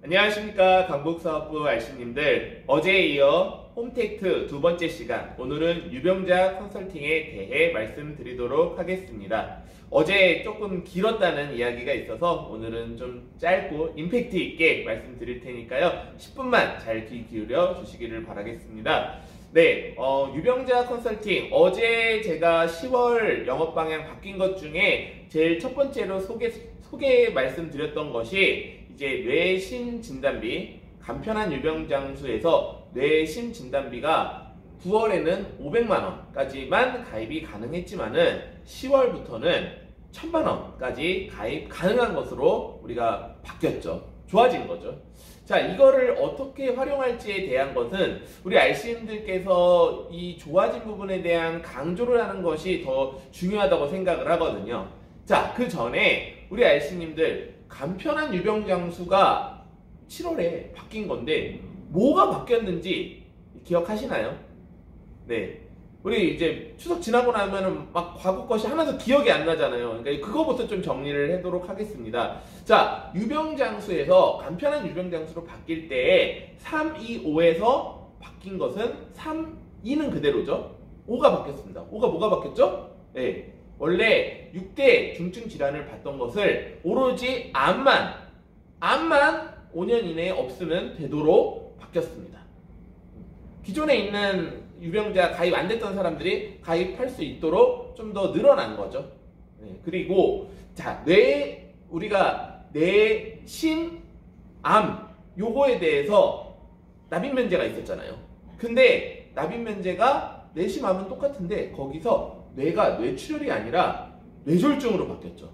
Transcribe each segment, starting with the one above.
안녕하십니까 강북사업부 알씨님들, 어제에 이어 홈택트 두 번째 시간, 오늘은 유병자 컨설팅에 대해 말씀드리도록 하겠습니다. 어제 조금 길었다는 이야기가 있어서 오늘은 좀 짧고 임팩트 있게 말씀드릴 테니까요, 10분만 잘 귀 기울여 주시기를 바라겠습니다. 네, 유병자 컨설팅, 어제 제가 10월 영업방향 바뀐 것 중에 제일 첫 번째로 소개 말씀드렸던 것이 이제 뇌심 진단비, 간편한 유병장수에서 뇌심 진단비가 9월에는 500만원까지만 가입이 가능했지만은 10월부터는 1000만원까지 가입 가능한 것으로 우리가 바뀌었죠. 좋아진 거죠. 자, 이거를 어떻게 활용할지에 대한 것은 우리 RC님들께서 이 좋아진 부분에 대한 강조를 하는 것이 더 중요하다고 생각을 하거든요. 자, 그 전에 우리 RC님들, 간편한 유병장수가 7월에 바뀐 건데 뭐가 바뀌었는지 기억하시나요? 네, 우리 이제 추석 지나고 나면은 막 과거 것이 하나도 기억이 안 나잖아요. 그러니까 그거부터 좀 정리를 하도록 하겠습니다. 자, 유병장수에서 간편한 유병장수로 바뀔 때에 3, 2, 5에서 바뀐 것은 3, 2는 그대로죠. 5가 바뀌었습니다. 5가 뭐가 바뀌었죠? 네, 원래 6대 중증 질환을 봤던 것을 오로지 암만 5년 이내에 없으면 되도록 바뀌었습니다. 기존에 있는 유병자 가입 안 됐던 사람들이 가입할 수 있도록 좀 더 늘어난 거죠. 네, 그리고 자, 우리가 뇌심, 암 요거에 대해서 납입 면제가 있었잖아요. 근데 납입 면제가 뇌심, 암은 똑같은데 거기서 뇌가 뇌출혈이 아니라 뇌졸중으로 바뀌었죠.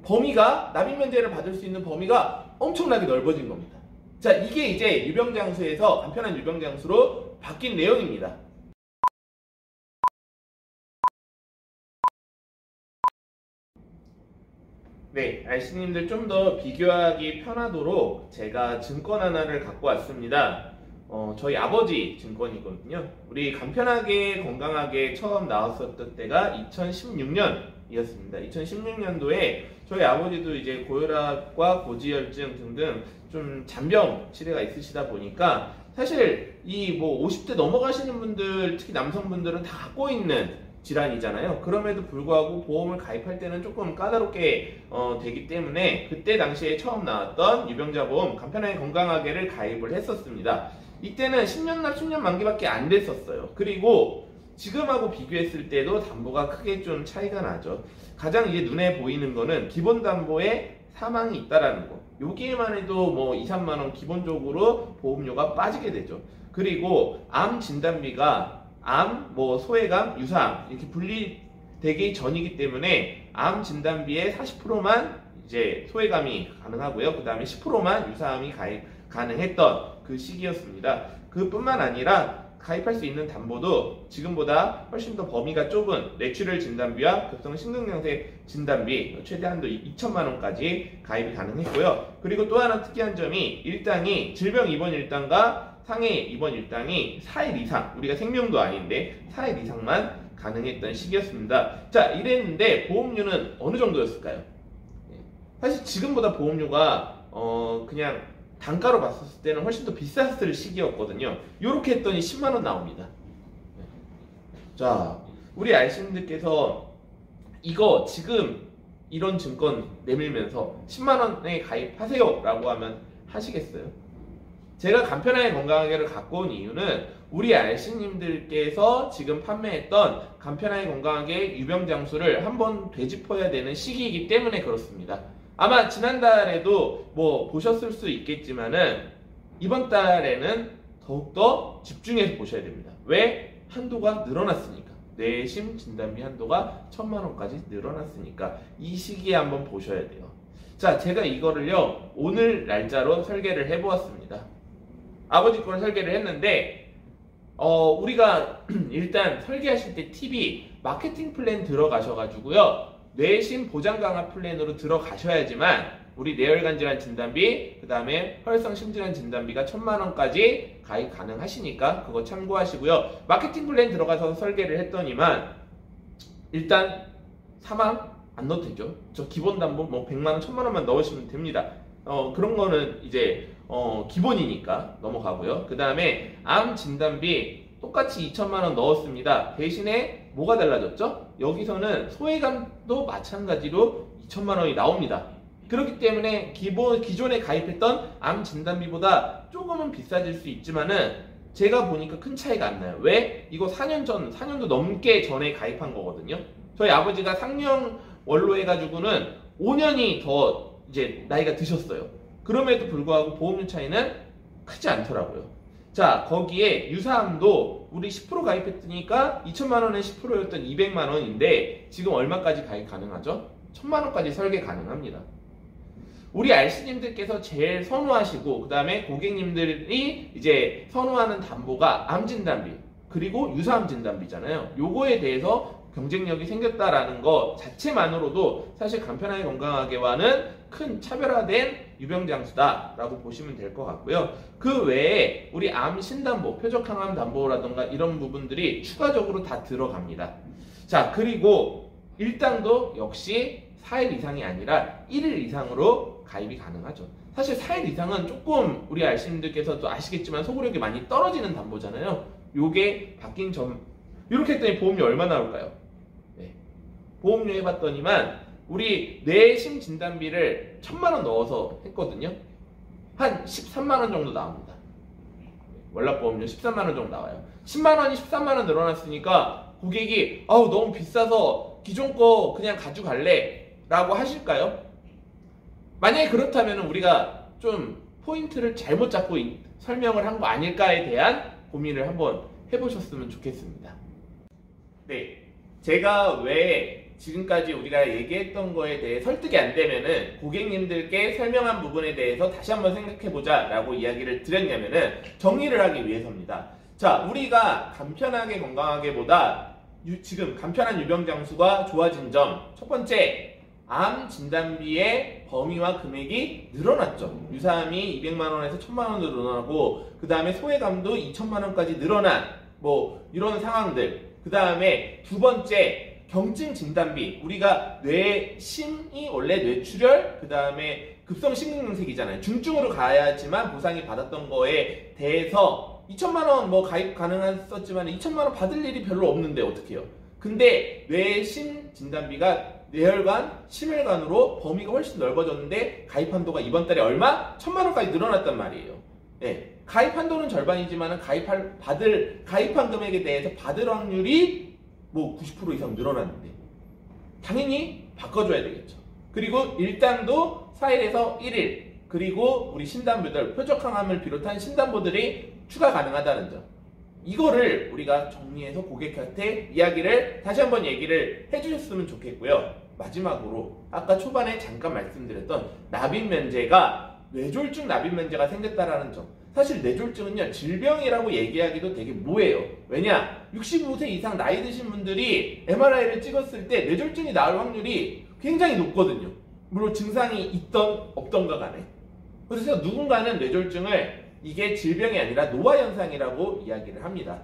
범위가, 납입 면제를 받을 수 있는 범위가 엄청나게 넓어진 겁니다. 자, 이게 이제 유병장수에서 간편한 유병장수로 바뀐 내용입니다. 네, RC님들 좀 더 비교하기 편하도록 제가 증권 하나를 갖고 왔습니다. 저희 아버지 증권이거든요. 우리 간편하게 건강하게 처음 나왔었던 때가 2016년이었습니다. 2016년도에 저희 아버지도 이제 고혈압과 고지혈증 등등 좀 잔병 치레가 있으시다 보니까 사실 이 뭐 50대 넘어가시는 분들, 특히 남성분들은 다 갖고 있는 질환이잖아요. 그럼에도 불구하고 보험을 가입할 때는 조금 까다롭게 되기 때문에 그때 당시에 처음 나왔던 유병자보험 간편하게 건강하게를 가입을 했었습니다. 이때는 10년 납 10년 만기밖에 안 됐었어요. 그리고 지금하고 비교했을 때도 담보가 크게 좀 차이가 나죠. 가장 이제 눈에 보이는 거는 기본 담보에 사망이 있다라는 거. 여기에만 해도 뭐 2, 3만 원 기본적으로 보험료가 빠지게 되죠. 그리고 암 진단비가 암, 뭐 소외감, 유사암 이렇게 분리되기 전이기 때문에 암 진단비의 40%만 이제 소외감이 가능하고요. 그 다음에 10%만 유사암이 가능했던 그 시기였습니다. 그뿐만 아니라 가입할 수 있는 담보도 지금보다 훨씬 더 범위가 좁은 뇌출혈 진단비와 급성 심근경색 진단비 최대 한도 2천만 원까지 가입이 가능했고요. 그리고 또 하나 특이한 점이 일당이 질병 입원 일당과 상해 입원 일당이 4일 이상, 우리가 생명도 아닌데 4일 이상만 가능했던 시기였습니다. 자, 이랬는데 보험료는 어느 정도였을까요? 사실 지금보다 보험료가 그냥 단가로 봤었을 때는 훨씬 더 비쌌을 시기였거든요. 요렇게 했더니 10만원 나옵니다. 자, 우리 RC님들께서 이거 지금 이런 증권 내밀면서 10만원에 가입하세요 라고 하면 하시겠어요? 제가 간편하게 건강하게를 갖고 온 이유는 우리 RC님들께서 지금 판매했던 간편하게 건강하게 유병장수를 한번 되짚어야 되는 시기이기 때문에 그렇습니다. 아마 지난달에도 뭐 보셨을 수 있겠지만은 이번 달에는 더욱더 집중해서 보셔야 됩니다. 왜? 한도가 늘어났으니까. 뇌심 진단비 한도가 1000만 원까지 늘어났으니까 이 시기에 한번 보셔야 돼요. 자, 제가 이거를요 오늘 날짜로 설계를 해보았습니다. 아버지 거를 설계를 했는데 우리가 일단 설계하실 때 팁이 마케팅 플랜 들어가셔가지고요 뇌심 보장 강화 플랜으로 들어가셔야지만 우리 뇌혈관 질환 진단비, 그 다음에 혈성 심질환 진단비가 1000만 원까지 가입 가능하시니까 그거 참고하시고요. 마케팅 플랜 들어가서 설계를 했더니만 일단 사망 안 넣어도 되죠. 저 기본 담보 뭐 100만 원, 1000만 원만 넣으시면 됩니다. 그런 거는 이제 기본이니까 넘어가고요. 그 다음에 암 진단비 똑같이 2천만 원 넣었습니다. 대신에 뭐가 달라졌죠? 여기서는 소외감도 마찬가지로 2천만 원이 나옵니다. 그렇기 때문에 기존에 가입했던 암 진단비보다 조금은 비싸질 수 있지만은 제가 보니까 큰 차이가 안 나요. 왜? 이거 4년도 넘게 전에 가입한 거거든요. 저희 아버지가 상령 원로 해가지고는 5년이 더 이제 나이가 드셨어요. 그럼에도 불구하고 보험료 차이는 크지 않더라고요. 자, 거기에 유사암도 우리 10% 가입했으니까 2천만 원에 10%였던 200만 원인데 지금 얼마까지 가입 가능하죠? 1,000만 원까지 설계 가능합니다. 우리 RC님들께서 제일 선호하시고 그 다음에 고객님들이 이제 선호하는 담보가 암 진단비 그리고 유사암 진단비잖아요. 요거에 대해서 경쟁력이 생겼다라는 거 자체만으로도 사실 간편하게 건강하게와는 큰 차별화된 유병장수다라고 보시면 될 것 같고요. 그 외에 우리 암 신담보, 표적항암 담보라던가 이런 부분들이 추가적으로 다 들어갑니다. 자, 그리고 일당도 역시 4일 이상이 아니라 1일 이상으로 가입이 가능하죠. 사실 4일 이상은 조금 우리 RC님들께서도 아시겠지만 소구력이 많이 떨어지는 담보잖아요. 요게 바뀐 점 이렇게 했더니 보험료 얼마 나올까요? 네. 보험료 해봤더니만 우리 뇌심 진단비를 1,000만 원 넣어서 했거든요. 한 13만 원 정도 나옵니다. 월납보험료 13만 원 정도 나와요. 10만 원이 13만 원 늘어났으니까 고객이 아우 너무 비싸서 기존 거 그냥 가져갈래 라고 하실까요? 만약에 그렇다면 우리가 좀 포인트를 잘못 잡고 설명을 한 거 아닐까에 대한 고민을 한번 해보셨으면 좋겠습니다. 네, 제가 왜 지금까지 우리가 얘기했던 거에 대해 설득이 안 되면은 고객님들께 설명한 부분에 대해서 다시 한번 생각해보자 라고 이야기를 드렸냐면은 정리를 하기 위해서입니다. 자, 우리가 간편하게 건강하게보다 지금 간편한 유병장수가 좋아진 점 첫 번째, 암 진단비의 범위와 금액이 늘어났죠. 유사암이 200만 원에서 1,000만 원으로 늘어나고 그 다음에 소외감도 2,000만 원까지 늘어난 뭐 이런 상황들. 그 다음에 두 번째, 경증 진단비. 우리가 뇌심이 원래 뇌출혈, 그 다음에 급성 심근경색이잖아요. 중증으로 가야지만 보상이 받았던 거에 대해서 2,000만 원 뭐 가입 가능했었지만 2,000만 원 받을 일이 별로 없는데 어떡해요? 근데 뇌심 진단비가 뇌혈관, 심혈관으로 범위가 훨씬 넓어졌는데 가입 한도가 이번 달에 얼마? 1,000만 원까지 늘어났단 말이에요. 네. 가입 한도는 절반이지만 가입한 금액에 대해서 받을 확률이 뭐 90% 이상 늘어났는데 당연히 바꿔줘야 되겠죠. 그리고 일당도 4일에서 1일, 그리고 우리 신담보들, 표적항암을 비롯한 신담보들이 추가 가능하다는 점. 이거를 우리가 정리해서 고객한테 이야기를 다시 한번 얘기를 해주셨으면 좋겠고요. 마지막으로 아까 초반에 잠깐 말씀드렸던 납입면제가 뇌졸중 납입면제가 생겼다라는 점. 사실 뇌졸중은요 질병이라고 얘기하기도 되게 뭐해요. 왜냐? 65세 이상 나이 드신 분들이 MRI를 찍었을 때 뇌졸중이 나올 확률이 굉장히 높거든요. 물론 증상이 있던 없던가 간에. 그래서 누군가는 뇌졸중을 이게 질병이 아니라 노화현상이라고 이야기를 합니다.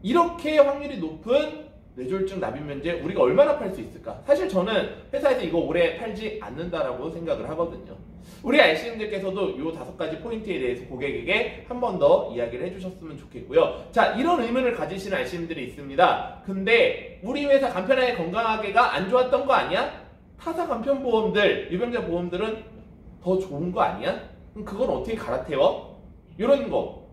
이렇게 확률이 높은 뇌졸중 납입면제 우리가 얼마나 팔 수 있을까? 사실 저는 회사에서 이거 오래 팔지 않는다라고 생각을 하거든요. 우리 RC님들께서도 이 5가지 포인트에 대해서 고객에게 한 번 더 이야기를 해주셨으면 좋겠고요. 자, 이런 의문을 가지시는 RC님들이 있습니다. 근데 우리 회사 간편하게 건강하게가 안 좋았던 거 아니야? 타사 간편보험들, 유병자 보험들은 더 좋은 거 아니야? 그럼 그건 어떻게 갈아태워? 이런 거.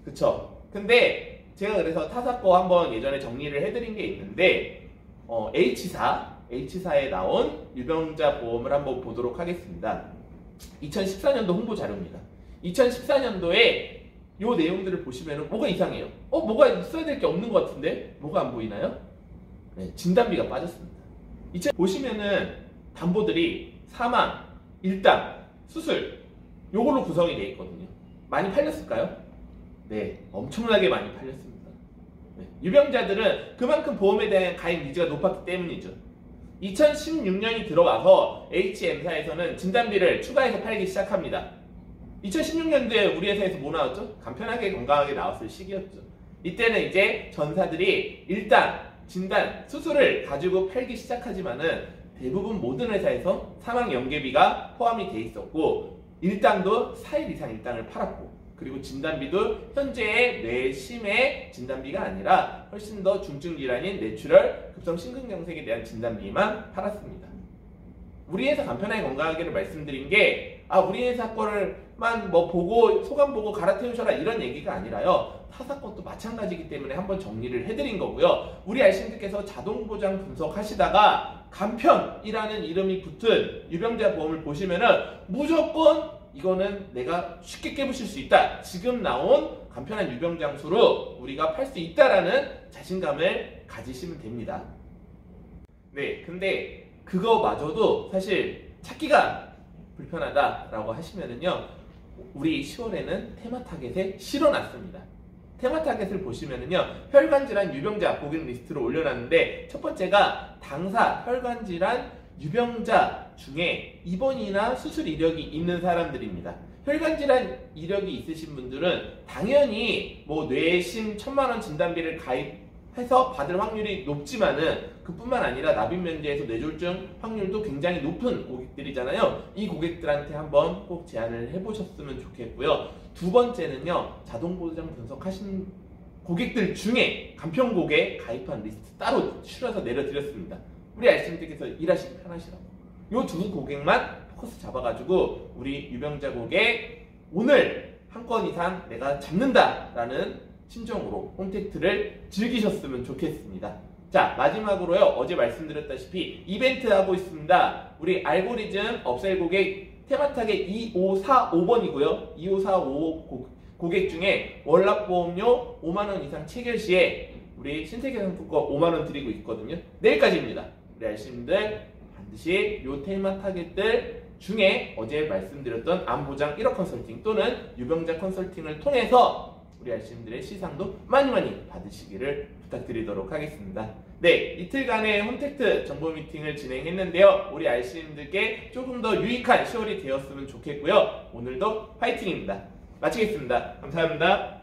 그쵸? 근데 제가 그래서 타사 거 한번 예전에 정리를 해드린 게 있는데 H사에 나온 유병자 보험을 한번 보도록 하겠습니다. 2014년도 홍보 자료입니다. 2014년도에 요 내용들을 보시면 뭐가 이상해요? 뭐가 있어야 될 게 없는 것 같은데? 뭐가 안 보이나요? 네, 진단비가 빠졌습니다. 보시면은 담보들이 사망, 일당, 수술 요걸로 구성이 되어 있거든요. 많이 팔렸을까요? 네, 엄청나게 많이 팔렸습니다. 네, 유병자들은 그만큼 보험에 대한 가입 니즈가 높았기 때문이죠. 2016년이 들어와서 HM사에서는 진단비를 추가해서 팔기 시작합니다. 2016년도에 우리 회사에서 뭐 나왔죠? 간편하게 건강하게 나왔을 시기였죠. 이때는 이제 전사들이 일단 진단, 수술을 가지고 팔기 시작하지만은 대부분 모든 회사에서 사망 연계비가 포함이 돼 있었고 일당도 4일 이상 일당을 팔았고, 그리고 진단비도 현재의 뇌심의 진단비가 아니라 훨씬 더 중증 질환인 뇌출혈, 급성 심근경색에 대한 진단비만 팔았습니다. 우리 회사 간편하게 건강하게를 말씀드린 게 우리 회사 거를만 뭐 보고 소감 보고 갈아태우셔라 이런 얘기가 아니라요. 타사 것도 마찬가지이기 때문에 한번 정리를 해드린 거고요. 우리 알신들께서 자동보장 분석하시다가 간편이라는 이름이 붙은 유병자 보험을 보시면은 무조건 이거는 내가 쉽게 깨부실 수 있다. 지금 나온 간편한 유병장수로 우리가 팔 수 있다라는 자신감을 가지시면 됩니다. 네, 근데 그거마저도 사실 찾기가 불편하다라고 하시면은요, 우리 10월에는 테마 타겟에 실어놨습니다. 테마 타겟을 보시면은요, 혈관질환 유병자 고객 리스트로 올려놨는데, 첫 번째가 당사 혈관질환 유병자 중에 입원이나 수술 이력이 있는 사람들입니다. 혈관질환 이력이 있으신 분들은 당연히 뭐 뇌심 1000만원 진단비를 가입해서 받을 확률이 높지만은, 그뿐만 아니라 납입면제에서 뇌졸중 확률도 굉장히 높은 고객들이잖아요. 이 고객들한테 한번 꼭 제안을 해보셨으면 좋겠고요. 두 번째는요, 자동보장 분석하신 고객들 중에 간편고객 가입한 리스트 따로 추려서 내려드렸습니다. 우리 알신들께서 일하시기 편하시라고. 요 두 고객만 포커스 잡아가지고 우리 유병자 고객 오늘 한 건 이상 내가 잡는다라는 심정으로 홈택트를 즐기셨으면 좋겠습니다. 자, 마지막으로요, 어제 말씀드렸다시피 이벤트 하고 있습니다. 우리 알고리즘 업셀 고객 테마타겟 2545번이고요 2545 고객 중에 월납보험료 5만원 이상 체결 시에 우리 신세계 상품권 5만원 드리고 있거든요. 내일까지입니다. 우리 알신들 반드시 요 테마 타겟들 중에 어제 말씀드렸던 암보장 1억 컨설팅 또는 유병자 컨설팅을 통해서 우리 알신들의 시상도 많이 받으시기를 부탁드리도록 하겠습니다. 네, 이틀간의 홈택트 정보 미팅을 진행했는데요. 우리 알신들께 조금 더 유익한 10월이 되었으면 좋겠고요. 오늘도 화이팅입니다. 마치겠습니다. 감사합니다.